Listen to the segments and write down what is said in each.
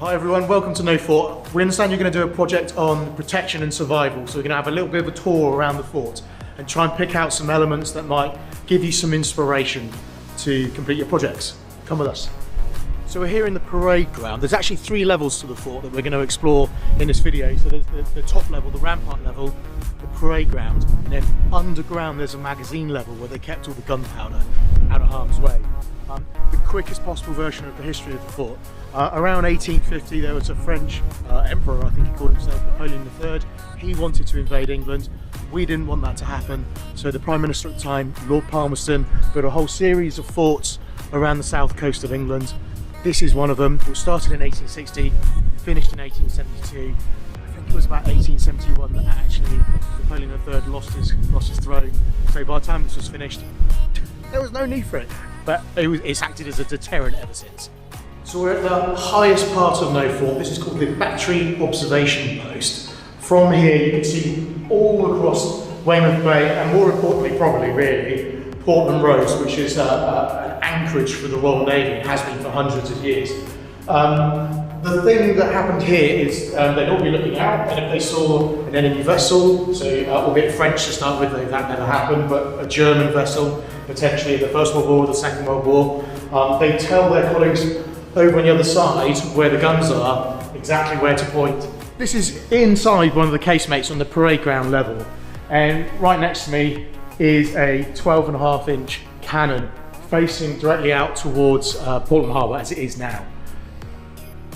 Hi everyone, welcome to Nothe Fort. We understand you're going to do a project on protection and survival, so we're going to have a little bit of a tour around the fort and try and pick out some elements that might give you some inspiration to complete your projects. Come with us. So we're here in the parade ground. There's actually 3 levels to the fort that we're going to explore in this video. So there's the top level, the rampart level, the parade ground, and then underground there's a magazine level where they kept all the gunpowder out of harm's way. The quickest possible version of the history of the fort. Around 1850 there was a French emperor, I think he called himself, Napoleon III. He wanted to invade England. We didn't want that to happen, so the Prime Minister at the time, Lord Palmerston, built a whole series of forts around the south coast of England. This is one of them. It started in 1860, finished in 1872. I think it was about 1871 that actually Napoleon III lost his throne. So by the time this was finished, there was no need for it. But it's acted as a deterrent ever since. So we're at the highest part of Nothe Fort. This is called the Battery Observation Post. From here you can see all across Weymouth Bay, and more importantly probably really, Portland Roads, which is an anchorage for the Royal Navy. It has been for hundreds of years. The thing that happened here is they'd all be looking out, and if they saw an enemy vessel, so albeit French to start with, that never happened, but a German vessel, potentially the First World War or the Second World War, they tell their colleagues over on the other side where the guns are, exactly where to point. This is inside one of the casemates on the parade ground level, and right next to me is a 12.5-inch cannon facing directly out towards Portland Harbour as it is now.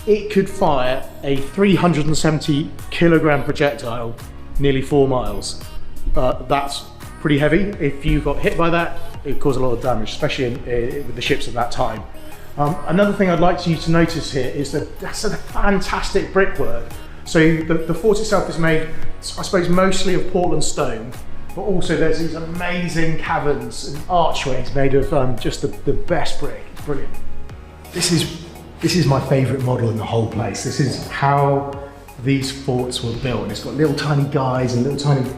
It could fire a 370 kilogram projectile nearly 4 miles. That's pretty heavy. If you got hit by that, it would cause a lot of damage, especially with the ships of that time. Another thing I'd like you to notice here is that that's a fantastic brickwork. So the fort itself is made, I suppose, mostly of Portland stone, but also there's these amazing caverns and archways made of just the best brick. It's brilliant. This is my favourite model in the whole place. This is how these forts were built, and it's got little tiny guys and little tiny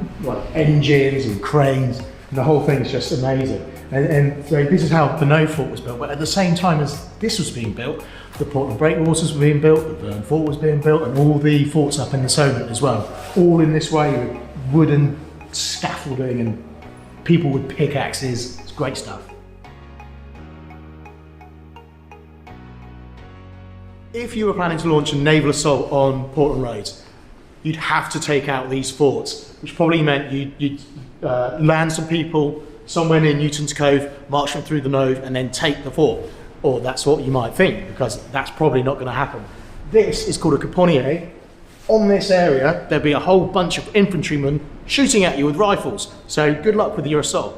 engines and cranes, and the whole thing is just amazing. And so this is how the Nothe Fort was built, but at the same time as this was being built, the Portland Breakwaters were being built, the Burn Fort was being built, and all the forts up in the Solent as well. All in this way with wooden scaffolding and people with pickaxes. It's great stuff. If you were planning to launch a naval assault on Portland Roads, you'd have to take out these forts, which probably meant you'd land some people somewhere near Newton's Cove, march them through the Nothe, and then take the fort. Or that's what you might think, because that's probably not going to happen. This is called a caponier. On this area, there'd be a whole bunch of infantrymen shooting at you with rifles. So good luck with your assault.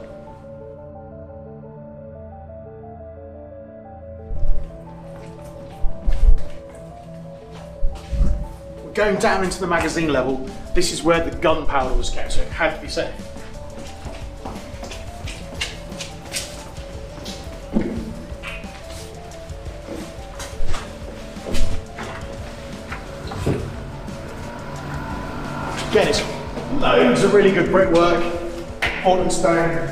Going down into the magazine level, this is where the gunpowder was kept, so it had to be safe. Again, it's loads of really good brickwork, Portland stone.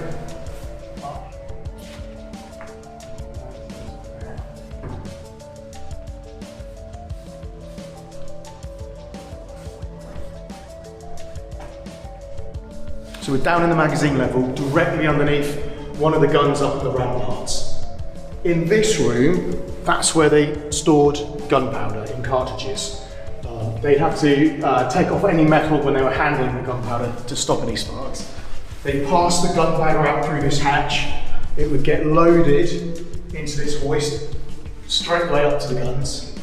So we're down in the magazine level, directly underneath one of the guns up the ramparts. In this room, that's where they stored gunpowder in cartridges. They'd have to take off any metal when they were handling the gunpowder to stop any sparks. They'd pass the gunpowder out through this hatch. It would get loaded into this hoist, straight way up to the guns.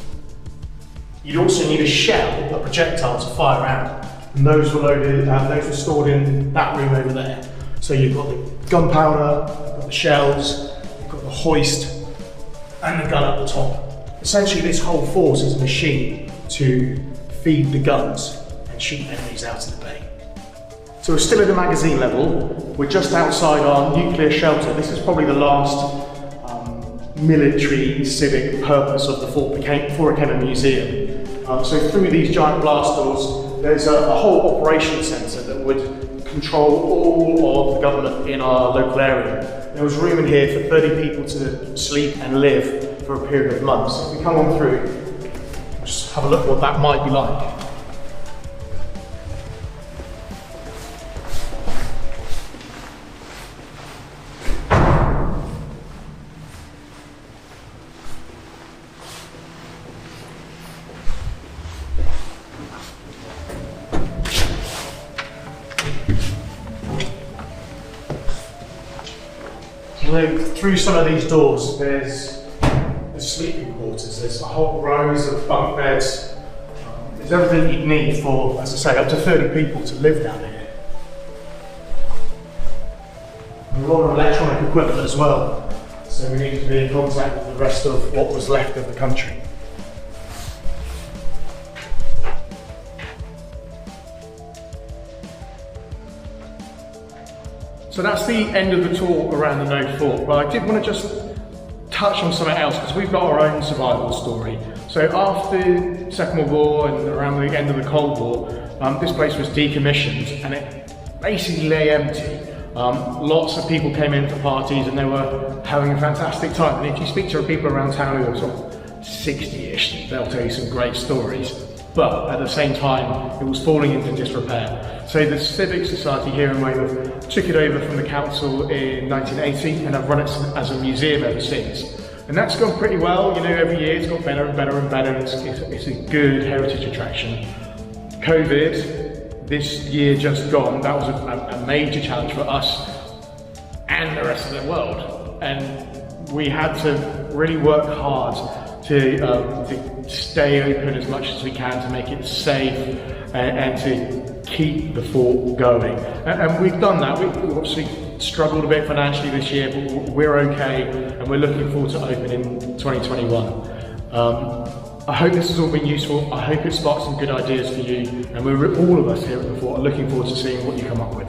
You'd also need a shell, a projectile, to fire out. And those were loaded, those were stored in that room over there. So you've got the gunpowder, you've got the shells, you've got the hoist, and the gun at the top. Essentially, this whole fort is a machine to feed the guns and shoot enemies out of the bay. So we're still at the magazine level. We're just outside our nuclear shelter. This is probably the last military civic purpose of the fort before it became a museum. So through these giant blast doors, there's a whole operations centre that would control all of the government in our local area. There was room in here for 30 people to sleep and live for a period of months. If we come on through, just have a look at what that might be like. Through some of these doors, there's sleeping quarters. There's whole rows of bunk beds. There's everything you'd need for, as I say, up to 30 people to live down here. And a lot of electronic equipment as well. So we need to be in contact with the rest of what was left of the country. So that's the end of the tour around the Nothe Fort, but I did want to just touch on something else because we've got our own survival story. So after the Second World War and around the end of the Cold War, this place was decommissioned and it basically lay empty. Lots of people came in for parties and they were having a fantastic time. And if you speak to people around town who are sort of 60-ish, they'll tell you some great stories. But at the same time, it was falling into disrepair. So the Civic Society here in Weymouth took it over from the council in 1980 and I've run it as a museum ever since. And that's gone pretty well, you know, every year it's got better and better and better. It's a good heritage attraction. COVID, this year just gone, that was a major challenge for us and the rest of the world. And we had to really work hard to stay open as much as we can to make it safe and to keep the fort going. And we've done that. We've obviously struggled a bit financially this year, but we're okay and we're looking forward to opening in 2021. I hope this has all been useful. I hope it sparked some good ideas for you, and all of us here at the fort are looking forward to seeing what you come up with.